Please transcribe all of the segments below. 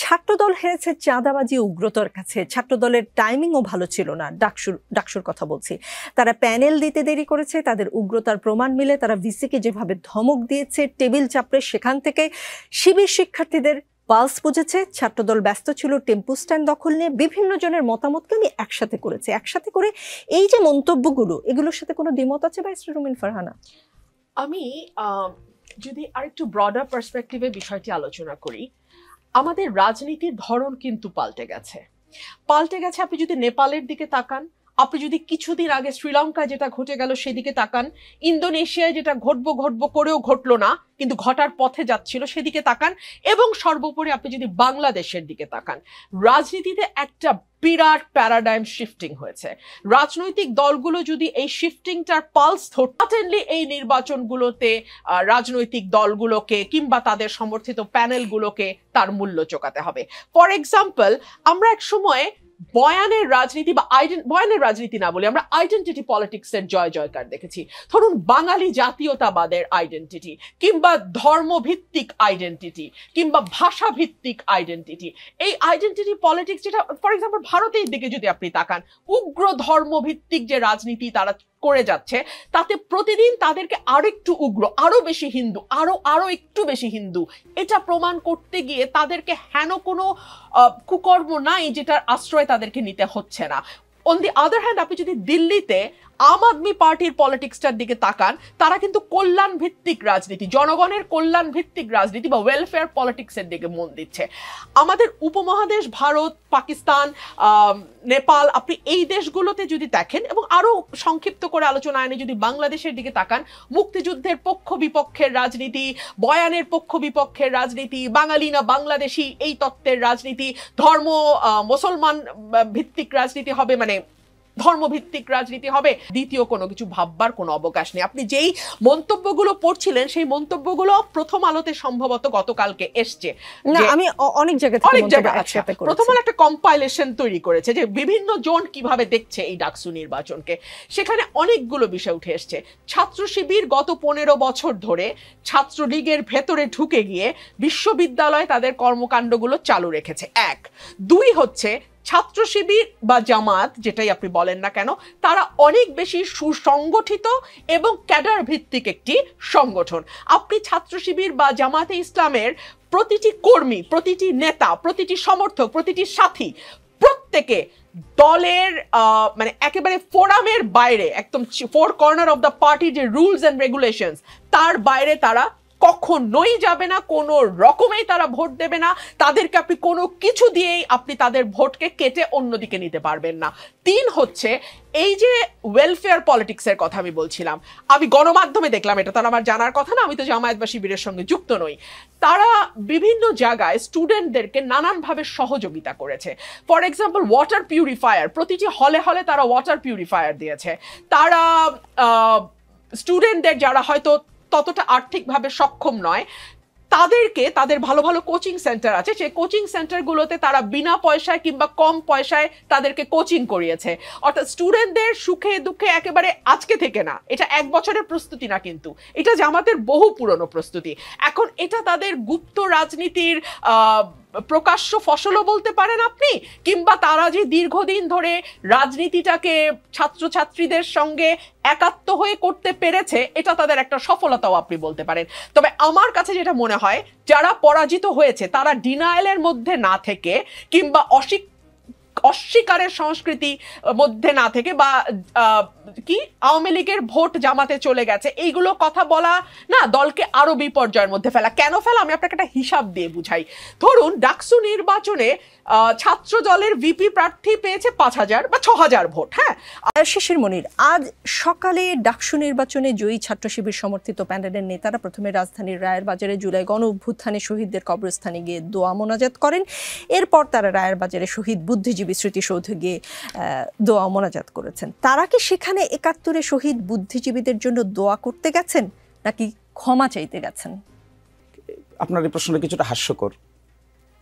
ছাত্রদল হেরেছে চাঁদাবাজি উগ্রতার কাছে। ছাত্রদলের টাইমিংও ভালো ছিল না। ডাকসুর কথা বলছি। তারা প্যানেল দিতে দেরি করেছে, তাদের উগ্রতার প্রমাণ মিলে তারা ভিসিকে যেভাবে ধমক দিয়েছে, টেবিল চাপড়ে সেখান থেকে শিবির শিক্ষার্থীদের পালস বুঝেছে। ছাত্রদল ব্যস্ত ছিল টেম্পু স্ট্যান্ড দখল নিয়ে। বিভিন্ন জনের মতামতকে আমি একসাথে করেছি। একসাথে করে এই যে মন্তব্যগুলো, এগুলোর সাথে কোনো দ্বিমত আছে ব্যারিস্টার রুমিন ফারহানা? আমি যদি আরেকটু ব্রডার পার্সপেক্টিভে বিষয়টি আলোচনা করি, আমাদের রাজনীতির ধরন কিন্তু পাল্টে গেছে। আপনি যদি নেপালের দিকে তাকান, আপনি যদি কিছুদিন আগে শ্রীলঙ্কায় যেটা ঘটে গেল সেদিকে তাকান, ইন্দোনেশিয়ায় যেটা ঘটবো করেও ঘটলো না কিন্তু ঘটার পথে যাচ্ছিল সেদিকে তাকান, এবং সর্বোপরি আপনি যদি বাংলাদেশের দিকে তাকান, রাজনীতিতে একটা বিরাট প্যারাডাইম শিফটিং হয়েছে। রাজনৈতিক দলগুলো যদি এই শিফটিংটার পালস ধরতে, এই নির্বাচনগুলোতে রাজনৈতিক দলগুলোকে কিংবা তাদের সমর্থিত প্যানেলগুলোকে তার মূল্য চোকাতে হবে। ফর এক্সাম্পল, আমরা এক সময় বয়ানের রাজনীতি বা বয়ানের রাজনীতি না বলি, আমরা আইডেন্টিটি পলিটিক্সের জয় জয়কার দেখেছি। ধরুন বাঙালি জাতীয়তাবাদের আইডেন্টিটি, কিংবা ধর্মভিত্তিক আইডেন্টিটি, কিংবা ভাষাভিত্তিক আইডেন্টিটি। এই আইডেন্টিটি পলিটিক্স, যেটা ফর এক্সাম্পল ভারতের দিকে যদি আপনি তাকান, উগ্র ধর্মভিত্তিক যে রাজনীতি তারা করে যাচ্ছে, তাতে প্রতিদিন তাদেরকে আরেকটু উগ্র, আরো বেশি হিন্দু, আরো একটু বেশি হিন্দু, এটা প্রমাণ করতে গিয়ে তাদেরকে হেন কোনো কুকর্ম নাই যেটার আশ্রয় তাদেরকে নিতে হচ্ছে না। অন দি আদার হ্যান্ড, আপনি যদি দিল্লিতে আম আদমি পার্টির পলিটিক্সটার দিকে তাকান, তারা কিন্তু কল্যাণ ভিত্তিক রাজনীতি, জনগণের কল্যাণ ভিত্তিক রাজনীতি বা ওয়েলফেয়ার পলিটিক্সের দিকে মন দিচ্ছে। আমাদের উপমহাদেশ ভারত, পাকিস্তান, নেপাল, আপনি এই দেশগুলোতে যদি দেখেন, এবং আরো সংক্ষিপ্ত করে আলোচনা আনে যদি বাংলাদেশের দিকে তাকান, মুক্তিযুদ্ধের পক্ষ বিপক্ষের রাজনীতি, বয়ানের পক্ষ বিপক্ষের রাজনীতি, বাঙালি না বাংলাদেশি এই তত্ত্বের রাজনীতি, ধর্ম মুসলমান ভিত্তিক রাজনীতি হবে, মানে ধর্মভিত্তিক রাজনীতি হবে, দ্বিতীয় কোনো কিছু ভাববার কোনো অবকাশ নেই। আপনি যেই মন্তব্যগুলো পড়ছিলেন সেই মন্তব্যগুলো প্রথম আলোতে সম্ভবত গতকালকে এসছে, আমি অনেক জায়গায় আছে। প্রথম আলো একটা কম্পাইলেশন তৈরি করেছে যে বিভিন্ন জন কিভাবে দেখছে এই ডাকসু নির্বাচনকে। সেখানে অনেকগুলো বিষয় উঠে এসছে। ছাত্র শিবির গত 15 বছর ধরে ছাত্রলীগের ভেতরে ঢুকে গিয়ে বিশ্ববিদ্যালয়ে তাদের কর্মকাণ্ডগুলো চালু রেখেছে, 1। 2 হচ্ছে, ছাত্র শিবির বা জামাত যেটাই আপনি বলেন না কেন, তারা অনেক বেশি সুসংগঠিত এবং ক্যাডার ভিত্তিক একটি সংগঠন। আপনি ছাত্র শিবির বা জামাতে ইসলামের প্রতিটি কর্মী, প্রতিটি নেতা, প্রতিটি সমর্থক, প্রতিটি সাথী, প্রত্যেকে দলের মানে একেবারে ফোরামের বাইরে, একদম four corner of the party যে রুলস এন্ড রেগুলেশনস, তার বাইরে তারা কখনোই যাবে না, কোনো রকমেই তারা ভোট দেবে না। তাদেরকে আপনি কোনো কিছু দিয়েই আপনি তাদের ভোটকে কেটে অন্যদিকে নিতে পারবেন না। 3 হচ্ছে, এই যে ওয়েলফেয়ার পলিটিক্সের কথা আমি বলছিলাম, আমি গণমাধ্যমে দেখলাম, এটা তার আমার জানার কথা না, আমি তো জামায়াত বা শিবিরের সঙ্গে যুক্ত নই, তারা বিভিন্ন জায়গায় স্টুডেন্টদেরকে নানানভাবে সহযোগিতা করেছে। ফর এক্সাম্পল, ওয়াটার পিউরিফায়ার, প্রতিটি হলে হলে তারা ওয়াটার পিউরিফায়ার দিয়েছে। তারা স্টুডেন্টদের যারা হয়তো ততটা আর্থিকভাবে সক্ষম নয়, তাদেরকে, তাদের ভালো ভালো কোচিং সেন্টার আছে, সেই কোচিং সেন্টারগুলোতে তারা বিনা পয়সায় কিংবা কম পয়সায় তাদেরকে কোচিং করিয়েছে। অর্থাৎ স্টুডেন্টদের সুখে দুঃখে একেবারে আজকে থেকে না, এটা 1 বছরের প্রস্তুতি না, কিন্তু এটা জামাতের বহু পুরনো প্রস্তুতি। এখন এটা তাদের গুপ্ত রাজনীতির প্রকাশ্য ফসলও বলতে পারেন আপনি, কিংবা তারা যে দীর্ঘদিন ধরে রাজনীতিটাকে ছাত্রছাত্রীদের সঙ্গে একাত্ম হয়ে করতে পেরেছে, এটা তাদের একটা সফলতাও আপনি বলতে পারেন। তবে আমার কাছে যেটা মনে হয়, যারা পরাজিত হয়েছে তারা ডিনায়ালের মধ্যে না থেকে, কিংবা অস্বীকারের সংস্কৃতি মধ্যে না থেকে, বা কি আওয়ামী লীগের ভোট জামাতে চলে গেছে এইগুলো কথা বলা না, দলকে আরো বিপর্যয়ের মধ্যে ফেলা। কেন ফেলা, আমি আপনাকে একটা হিসাব দিয়ে বুঝাই। ধরুন ডাকসু নির্বাচনে ছাত্র দলের ভিপি প্রার্থী পেয়েছে 5000 বা 6000 ভোট। হ্যাঁ, শিশির মনির, আজ সকালে ডাকসু নির্বাচনে জয়ী ছাত্র শিবির সমর্থিত প্যানেলের নেতারা প্রথমে রাজধানীর রায়ের বাজারে জুলাই গণ অভ্যুত্থানে শহীদদের কবরস্থানে গিয়ে দোয়া মোনাজাত করেন। এরপর তারা রায়ের বাজারে শহীদ বুদ্ধিজীবী স্মৃতিসৌধে গিয়ে দোয়া মোনাজাত করেছেন। তারা কি সেখানে 71-এ শহীদ বুদ্ধিজীবীদের জন্য দোয়া করতে গেছেন নাকি ক্ষমা চাইতে গেছেন? আপনার এই প্রশ্নটা কিছুটা হাস্যকর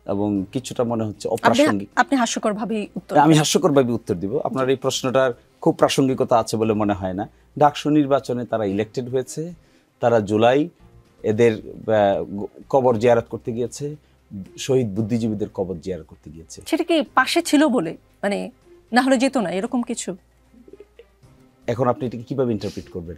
এবং কিছুটা মনে হচ্ছে অপ্রাসঙ্গিক। আপনি হাস্যকরভাবেই উত্তর, আমি হাস্যকরভাবে উত্তর দিব। আপনার এই প্রশ্নটার খুব প্রাসঙ্গিকতা আছে বলে মনে হয় না। ডাকসু নির্বাচনে তারা ইলেক্টেড হয়েছে, তারা জুলাই এদের কবর জিয়ারত করতে গিয়েছে, শহীদ বুদ্ধিজীবীদের কবর জিয়ারত করতে গিয়েছে। সেটা কি পাশে ছিল বলে, মানে না হলে যেত না এরকম কিছু? এখন আপনি এটাকে কিভাবে ইন্টারপ্রিট করবেন?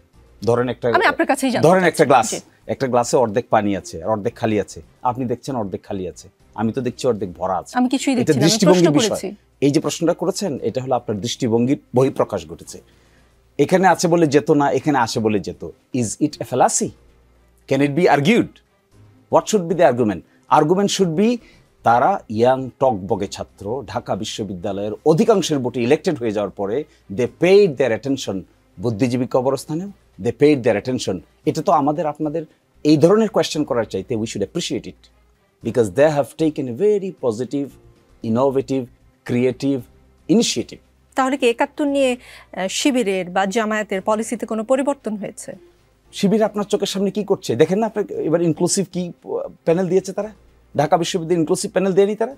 ধরেন আমি আপনার কাছেই জানতে ধরেন একটা গ্লাস, জি। একটা গ্লাসে অর্ধেক পানি আছে আর অর্ধেক খালি আছে, আপনি দেখছেন অর্ধেক খালি আছে, আমি তো দেখছি অর্ধেক ভরা আছে। আমি কিছুই এটা দেখছি না, আমি প্রশ্ন দৃষ্টিভঙ্গির বিষয়। করেছি। এই যে প্রশ্নটা করেছেন এটা হলো আপনার দৃষ্টিভঙ্গির বহিঃপ্রকাশ ঘটেছে। এখানে আছে বলে যেত না, এখানে আসে বলে যেত। Is it A fallacy? Can it be argued? What should be the argument? Argument should be তারা ইয়াং টকবগে ছাত্র, ঢাকা বিশ্ববিদ্যালয়ের অধিকাংশের ভোটে ইলেক্টেড হয়ে যাওয়ার পরে দে পেইড দেয়ার অ্যাটেনশন বুদ্ধিজীবী কবরস্থানেও, দে পেইড দেয়ার অ্যাটেনশন। এটা তো আমাদের আপনাদের এই ধরনের কোয়েশ্চেন করার চাইতে we should appreciate it because they have taken a very positive, innovative, creative initiative. তাহলে কি ৭১ নিয়ে শিবিরের বা জামায়াতের পলিসিতে কোনো পরিবর্তন হয়েছে? শিবির আপনার চোখের সামনে কি করছে দেখেন না? আপনার এবার ইনক্লুসিভ কি প্যানেল দিয়েছে তারা? ঢাকা বিশ্ববিদ্যালয় ইনক্লুসিভ প্যানেল দেয়নি তারা?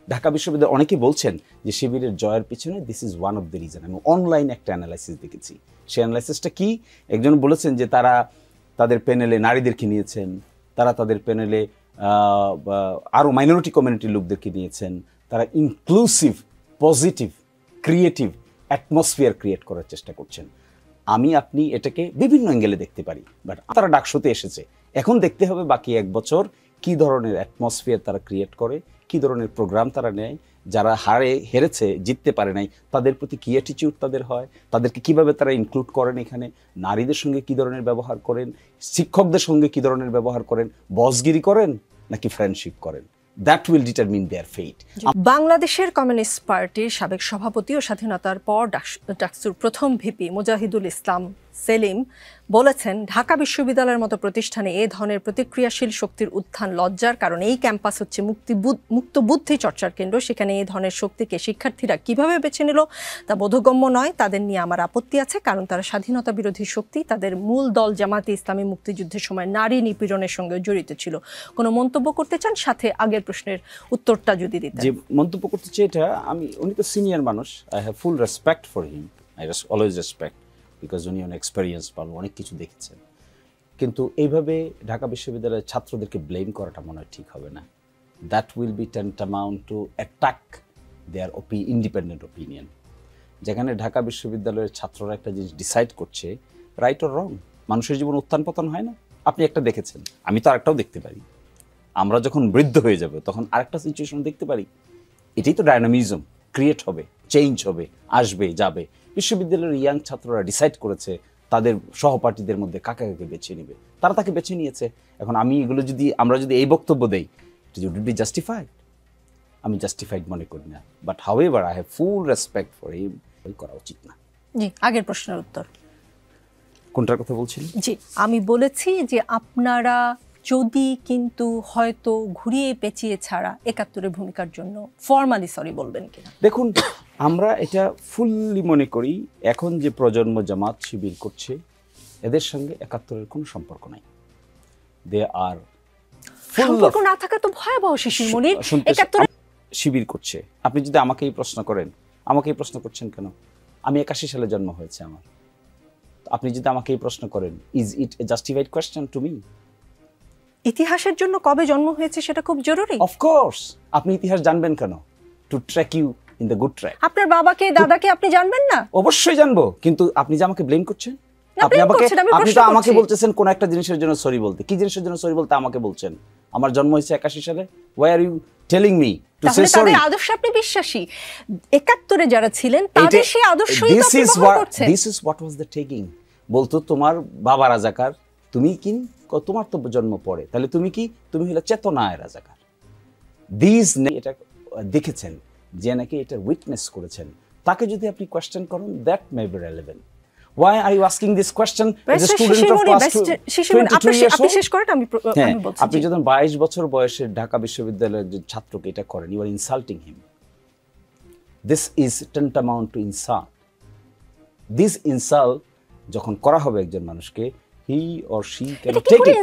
ঢাকা বিশ্ববিদ্যালয় অনেকেই বলছেন যে শিবিরের জয়ের পিছনে this is one of the reason. আমি অনলাইনে একটা অ্যানালাইসিস দেখেছি। সেই অ্যানালাইসিসটা কি? একজন বলেছেন যে তারা তাদের প্যানেলে নারীদেরকে নিয়েছেন, তারা তাদের প্যানেলে আরও মাইনরিটি কমিউনিটির লোকদেরকে নিয়েছেন, তারা inclusive, positive, creative atmosphere create করার চেষ্টা করছেন। আমি আপনি এটাকে বিভিন্ন অ্যাঙ্গেলে দেখতে পারি, বাট তারা ডাকসুতে এসেছে। এখন দেখতে হবে বাকি এক বছর কি ধরনের অ্যাটমসফিয়ার তারা ক্রিয়েট করে, কি ধরনের প্রোগ্রাম তারা নেয়, যারা হেরেছে, জিততে পারে নাই, তাদের প্রতি কি অ্যাটিটিউড তাদের হয়, তাদেরকে কিভাবে তারা ইনক্লুড করেন, এখানে নারীদের সঙ্গে কি ধরনের ব্যবহার করেন, শিক্ষকদের সঙ্গে কি ধরনের ব্যবহার করেন, বসগিরি করেন নাকি ফ্রেন্ডশিপ করেন। দ্যাট উইল ডিটারমিন দেয়ার ফেট। বাংলাদেশের কমিউনিস্ট পার্টির সাবেক সভাপতি ও স্বাধীনতার পর ডাকসুর প্রথম ভিপি মুজাহিদুল ইসলাম সেলিম বলেছেন, ঢাকা বিশ্ববিদ্যালয়ের মতো প্রতিষ্ঠানে এ ধরনের প্রতিক্রিয়াশীল শক্তির উত্থান লজ্জার কারণ। এই ক্যাম্পাস হচ্ছে মুক্ত বুদ্ধি চর্চার কেন্দ্র, সেখানে এই ধরনের শক্তিকে শিক্ষার্থীরা কিভাবে বেছে নিল তা বোধগম্য নয়। তাদের নিয়ে আমার আপত্তি আছে, কারণ তারা স্বাধীনতা বিরোধী শক্তি। তাদের মূল দল জামাতে ইসলামী মুক্তিযুদ্ধের সময় নারী নিপীড়নের সঙ্গে জড়িত ছিল। কোনো মন্তব্য করতে চান? সাথে আগের প্রশ্নের উত্তরটা যদি দিতেন। যে মন্তব্য করতে চাই এটা উনি তো সিনিয়র মানুষ, I have full respect for him, I always respect because উনি অনেক এক্সপেরিয়েন্স পান, অনেক কিছু দেখেছেন। কিন্তু এইভাবে ঢাকা বিশ্ববিদ্যালয়ের ছাত্রদেরকে ব্লেম করাটা মনে হয় ঠিক হবে না। That will be tantamount to attack their independent opinion. যেখানে ঢাকা বিশ্ববিদ্যালয়ের ছাত্ররা একটা জিনিস ডিসাইড করছে, রাইট অর রং। মানুষের জীবন উত্থান পতন হয় না? আপনি একটা দেখেছেন, আমি তো আরেকটাও দেখতে পারি। আমরা যখন বৃদ্ধ হয়ে যাব তখন আরেকটা সিচুয়েশন দেখতে পারি। এটাই তো ডায়নামিজম, ক্রিয়েট হবে, চেঞ্জ হবে, আসবে যাবে। বিশ্ববিদ্যালয়ের ইয়াং ছাত্ররা ডিসাইড করেছে তাদের সহপাঠীদের মধ্যে কাকে কাকে বেছে নেবে, তারা তাকে বেছে নিয়েছে। এখন আমরা যদি এই বক্তব্য দেই, ইট উড বি জাস্টিফাইড? আমি জাস্টিফাইড মনে করি না, but however I have full respect for him. করা উচিত না। জি, আগের প্রশ্নের উত্তর কোনটার কথা বলছিলেন? জি, আমি বলেছি যে আপনারা যদি কিন্তু হয়তো ঘুরিয়ে পেঁচিয়ে ছাড়া ৭১-এর ভূমিকার জন্য ফর্মালি সরি বলবেন কিনা? দেখুন, আমরা এটা ফুললি মনে করি এখন যে প্রজন্ম জামাত শিবির করছে এদের সঙ্গে ৭১-এর কোনো সম্পর্ক নাই। দে আর সম্পর্ক না থাকা তো ভয়াবহ শিশির মনির। ৭১ শিবির করছে। আপনি যদি আমাকে এই প্রশ্ন করেন, আমাকে এই প্রশ্ন করছেন কেন? আমি ৮১ সালে জন্ম হয়েছে আমার। আপনি যদি আমাকে এই প্রশ্ন করেন, is it A justified question to me? ইতিহাসের জন্য কবে জন্ম হয়েছে সেটা খুব জরুরি। অফকোর্স। আপনি ইতিহাস জানবেন কেন? To track you in the good track. আপনার বাবাকে দাদাকে আপনি জানবেন না? অবশ্যই জানবো, কিন্তু আপনি যে আমাকে ব্লেম করছেন, আপনি তো আমাকে বলতেছেন কোন একটা জিনিসের জন্য সরি বলতে। কি জিনিসের জন্য সরি বলতে আমাকে বলছেন? আমার জন্ম হয়েছে ৮১ সালে। Why are you telling me to say sorry? তাদের আদর্শে আপনি বিশ্বাসী। ৭১-এ যারা ছিলেন তাদের সেই আদর্শই তো আপনি ব্যবহার করছেন। This is what was the taking. বলতো তোমার বাবা রাজাকার, তুমি কি? তোমার তো জন্ম পড়ে, তাহলে তুমি কি? তুমি হলো চেতনায় রাজাকার। এটা দেখেছেন যে নাকি এটা উইটনেস করেছেন, তাকে যদি আপনি কোয়েশ্চেন করেন, that may be relevant. Why are you asking this question as a student of class 22 years old? আপনি যখন 22 বছর বয়সে ঢাকা বিশ্ববিদ্যালয়ের যে ছাত্রকে এটা করেন, you are insulting him. This is tantamount to insult. This insult যখন করা হবে একজন মানুষকে, he or she can take it.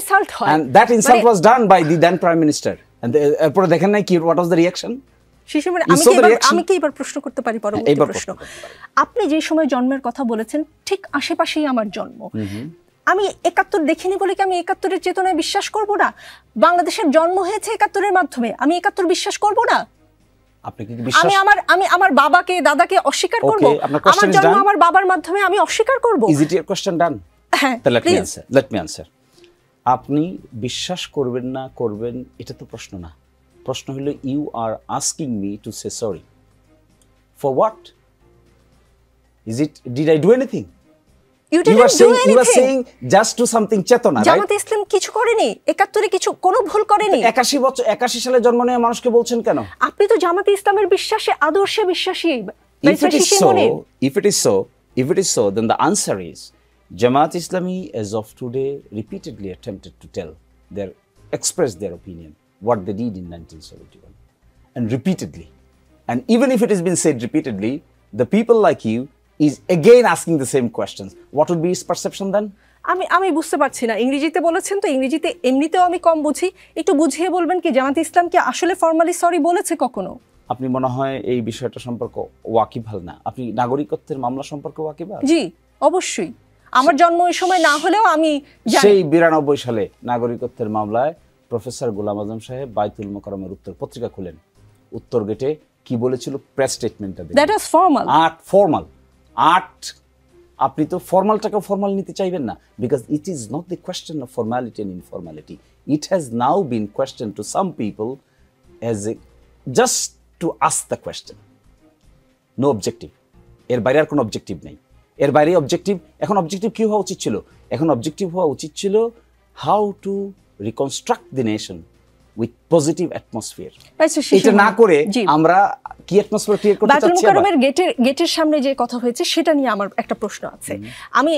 And that insult was done by the then Prime Minister. And এরপরে দেখেন নাই কি what was the reaction? আমি কি এবার প্রশ্ন করতে পারি? পরবর্তী প্রশ্ন। আপনি যে সময় জন্মের কথা বলেছেন ঠিক আশেপাশেই আমার জন্ম। আমি 71 দেখিনি বলে কি আমি 71-এর চেতনায় বিশ্বাস করব না? বাংলাদেশের জন্ম হয়েছে 71-এর মাধ্যমে, আমি 71 বিশ্বাস করব না? আপনি কি বিশ্বাস আমি আমার বাবাকে দাদাকে অস্বীকার করব? আমার জন্ম আমার বাবার মাধ্যমে, আমি অস্বীকার করব? ইজ ইট ইওর কোশ্চেন ডান? হ্যাঁ, লেট মি আনসার। আপনি বিশ্বাস করবেন না করবেন এটা তো প্রশ্ন না। প্রশ্ন হলো you are asking me to say sorry for what? Is it did I do anything? You are saying just to something চেতনা, right? জামাত ইসলাম কিছু করেনি, 71-এ কিছু কোনো ভুল করেনি। 81 সালে জন্ম নেওয়া মানুষকে বলছেন কেন? আপনি তো জামাত ইসলামের বিশ্বাসে, আদর্শে বিশ্বাসী। If it is so, then the answer is Jamaat Islami as of today repeatedly attempted to express their opinion what they did in 1971, and repeatedly, and even if it has been said repeatedly, the people like you is again asking the same questions. What would be his perception then? আমি বুঝতে পারছি না। ইংরেজিতে বলেছেন তো, ইংরেজিতে এমনিতেও আমি কম বুঝি, একটু বুঝিয়ে বলবেন কি জামাত ইসলাম কি আসলে ফর্মালি সরি বলেছে কখনো? আপনি মনে হয় এই বিষয়টা সম্পর্কে ওয়াকিবহাল না। আপনি নাগরিকত্বের মামলা সম্পর্কে ওয়াকিবহাল? জি, অবশ্যই। আমার জন্ম ওই সময় না হলেও আমি সেই 92 সালে নাগরিকত্বের মামলায় প্রফেসর গোলাম আজম সাহেব বাইতুল মোকাররমের উত্তর পত্রিকা খুলেন, উত্তর গেটে কি বলেছিল প্রেস স্টেটমেন্টটা দেখুন। That was formal. ফর্মাল আপনি তো ফর্মালটাকে ফর্মাল নিতে চাইবেন না, because it is not the question of formality and informality. It has now been question to some people as a just to ask the question, no objective. এর বাইরে আর কোনো objective নেই। এর বাইরে অবজেক্টিভ, এখন অবজেক্টিভ কি হওয়া উচিত ছিল? এখন অবজেক্টিভ হওয়া উচিত ছিল how to reconstruct the nation with positive atmosphere. এটা না করে আমরা কি অ্যাটমসফিয়ার ক্রিয়েট করতে চাচ্ছি? বাইতুল মোকাররমের গেটের সামনে যে কথা হয়েছে সেটা নিয়ে আমার একটা প্রশ্ন আছে। আমি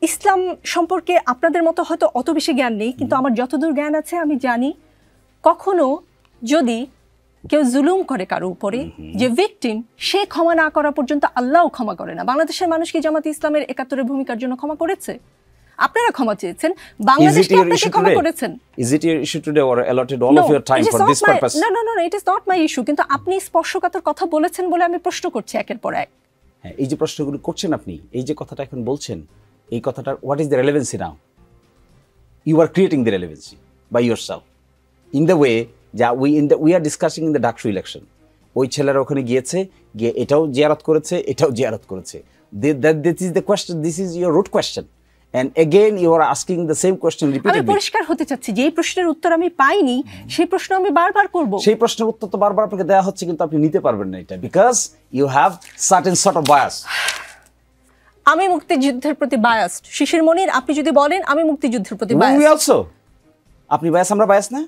ইসলাম সম্পর্কে আপনাদের মতো হয়তো অত বেশি জ্ঞান নেই, কিন্তু আমার যতদূর জ্ঞান আছে আমি জানি কখনো যদি কেউ জুলুম করে কারো উপরে, যে ভিকটিম, সে ক্ষমা না করা পর্যন্ত আল্লাহও ক্ষমা করে না। বাংলাদেশের মানুষ কি জামাত ইসলামের 71-এর ভূমিকার জন্য ক্ষমা করেছে? আপনারা ক্ষমা চেয়েছেন, বাংলাদেশ কি আপনাকে ক্ষমা করেছেন? Is it your issue today or allotted all of your time for this purpose? No, it is not my issue. কিন্তু আপনি স্পর্শকাতর কথা বলেছেন বলে আমি প্রশ্ন করছি একের পর এক। হ্যাঁ, এই যে প্রশ্নগুলো করছেন আপনি, এই যে কথাটা এখন বলছেন, এই কথাটার what is the relevancy now? You are creating the relevancy by yourself in the way that we are discussing in the Daksu election. ওই ছেলেরা ওখানে গিয়ে এটাও জিয়ারত করেছে, এটাও জিয়ারত করেছে। That is the question. This is your root question. And again you are asking the same question repeatedly. আমি পরিষ্কার হতে চাচ্ছি যে এই প্রশ্নের উত্তর আমি পাইনি, সেই প্রশ্ন আমি বারবার করব। সেই প্রশ্নের উত্তর তো বারবার আপনাকে দেওয়া হচ্ছে, কিন্তু আপনি নিতে পারবেন না এটা, because you have certain sort of bias. আমি মুক্তিযুদ্ধের প্রতি বায়াসড। শিশির মনির, আপনি যদি বলেন আমি মুক্তিযুদ্ধের প্রতি বায়াসড। We also. আপনি বায়াস, আমরা বায়াস না?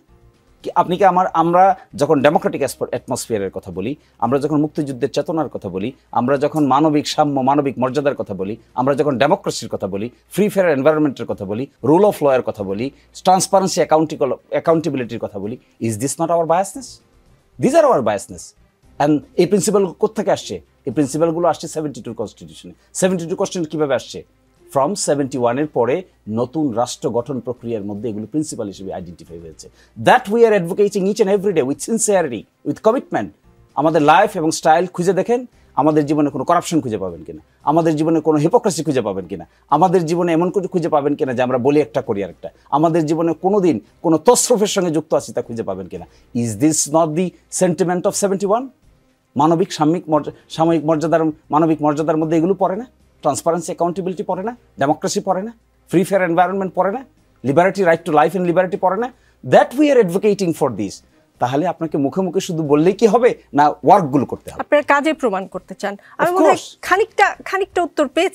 আপনি কি আমরা যখন ডেমোক্রেটিক অ্যাটমসফিয়ারের কথা বলি, আমরা যখন মুক্তিযুদ্ধের চেতনার কথা বলি, আমরা যখন মানবিক সাম্য, মানবিক মর্যাদার কথা বলি, আমরা যখন ডেমোক্রেসির কথা বলি, ফ্রি ফেয়ার এনভায়রনমেন্টের কথা বলি, রুল অফ লয়ের কথা বলি, ট্রান্সপারেন্সি অ্যাকাউন্টেবিলিটির কথা বলি, is this not our biasness? This are our biasness. And এই প্রিন্সিপাল কোত্থেকে আসছে? এই প্রিন্সিপালগুলো আসছে 72 কনস্টিটিউশনে। 72 কনস্টিটিউশন কীভাবে আসছে? ফ্রম 71-এর পরে নতুন রাষ্ট্র গঠন প্রক্রিয়ার মধ্যে এগুলো প্রিন্সিপাল হিসেবে আইডেন্টিফাই হয়েছে। That we are advocating each and every day with sincerity, with commitment. আমাদের লাইফ এবং স্টাইল খুঁজে দেখেন, আমাদের জীবনে কোনো করাপশন খুঁজে পাবেন কিনা, আমাদের জীবনে কোনো হিপোক্রেসি খুঁজে পাবেন কিনা, আমাদের জীবনে এমন কিছু খুঁজে পাবেন কিনা যে আমরা বলি একটা করি আরেকটা, আমাদের জীবনে কোনোদিন কোনো তসরফের সঙ্গে যুক্ত আছি তা খুঁজে পাবেন কিনা। Is this not the sentiment of 71? মানবিক সাময়িক মর্যাদার, মানবিক মর্যাদার মধ্যে এগুলো পড়ে না? ট্রান্সপারেন্সি অ্যাকাউন্টেবিলিটি পড়ে না? ডেমোক্রেসি পড়ে না? ফ্রি ফেয়ার এনভায়রনমেন্ট পড়ে না? Liberty, right to life and liberty পড়ে না? That we are advocating for this. তাহলে আপনাকে মুখে মুখে শুধু বললেই কি হবে, না ওয়ার্কগুলো করতে হবে? আপনার কাজে প্রমাণ করতে চান। আমি মনে হয় খানিকটা উত্তর পেয়েছি।